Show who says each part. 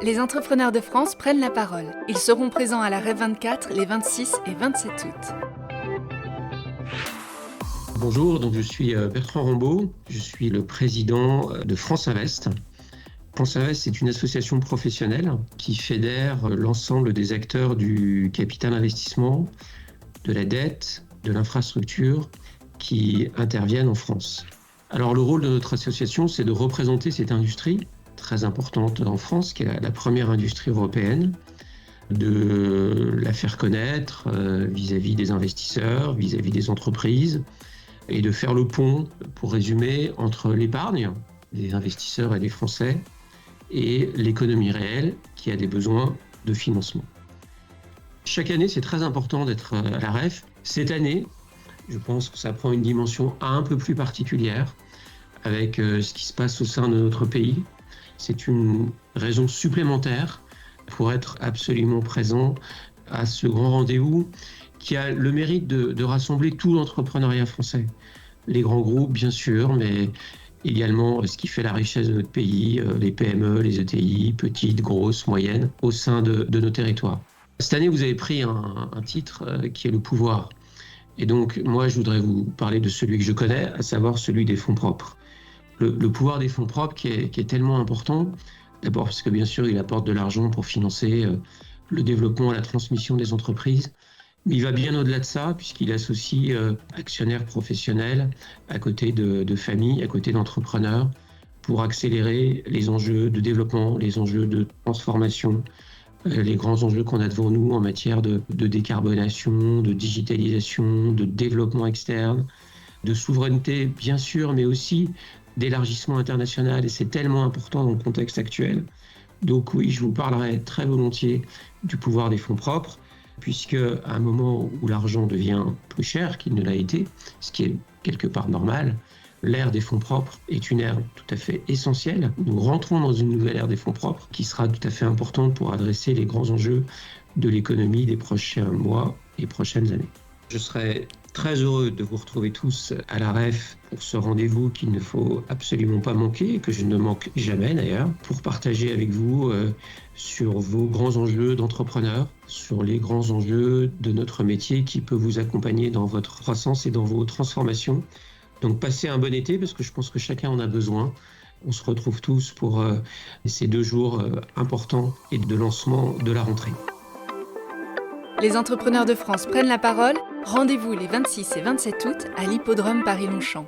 Speaker 1: Les entrepreneurs de France prennent la parole. Ils seront présents à la REF 24 les 26 et 27 août.
Speaker 2: Bonjour, donc je suis Bertrand Rambaud, je suis le président de France Invest. France Invest, c'est une association professionnelle qui fédère l'ensemble des acteurs du capital investissement, de la dette, de l'infrastructure qui interviennent en France. Alors le rôle de notre association, c'est de représenter cette industrie très importante en France, qui est la première industrie européenne, de la faire connaître vis-à-vis des investisseurs, vis-à-vis des entreprises, et de faire le pont, pour résumer, entre l'épargne des investisseurs et des Français et l'économie réelle qui a des besoins de financement. Chaque année, c'est très important d'être à la REF. Cette année, je pense que ça prend une dimension un peu plus particulière avec ce qui se passe au sein de notre pays. C'est une raison supplémentaire pour être absolument présent à ce grand rendez-vous qui a le mérite de rassembler tout l'entrepreneuriat français. Les grands groupes, bien sûr, mais également ce qui fait la richesse de notre pays, les PME, les ETI, petites, grosses, moyennes, au sein de nos territoires. Cette année, vous avez pris un titre qui est le pouvoir. Et donc, moi, je voudrais vous parler de celui que je connais, à savoir celui des fonds propres. Le pouvoir des fonds propres qui est tellement important, d'abord parce que bien sûr il apporte de l'argent pour financer le développement et la transmission des entreprises, mais il va bien au-delà de ça puisqu'il associe actionnaires professionnels à côté de familles, à côté d'entrepreneurs pour accélérer les enjeux de développement, les enjeux de transformation, les grands enjeux qu'on a devant nous en matière de décarbonation, de digitalisation, de développement externe, de souveraineté bien sûr, mais aussi d'élargissement international, et c'est tellement important dans le contexte actuel. Donc oui, je vous parlerai très volontiers du pouvoir des fonds propres, puisque à un moment où l'argent devient plus cher qu'il ne l'a été, ce qui est quelque part normal, l'ère des fonds propres est une ère tout à fait essentielle. Nous rentrons dans une nouvelle ère des fonds propres qui sera tout à fait importante pour adresser les grands enjeux de l'économie des prochains mois et prochaines années. Je serai très heureux de vous retrouver tous à la REF pour ce rendez-vous qu'il ne faut absolument pas manquer, et que je ne manque jamais d'ailleurs, pour partager avec vous sur vos grands enjeux d'entrepreneurs, sur les grands enjeux de notre métier qui peut vous accompagner dans votre croissance et dans vos transformations. Donc passez un bon été parce que je pense que chacun en a besoin. On se retrouve tous pour ces 2 jours importants et de lancement de la rentrée.
Speaker 1: Les entrepreneurs de France prennent la parole. Rendez-vous les 26 et 27 août à l'hippodrome Paris-Longchamp.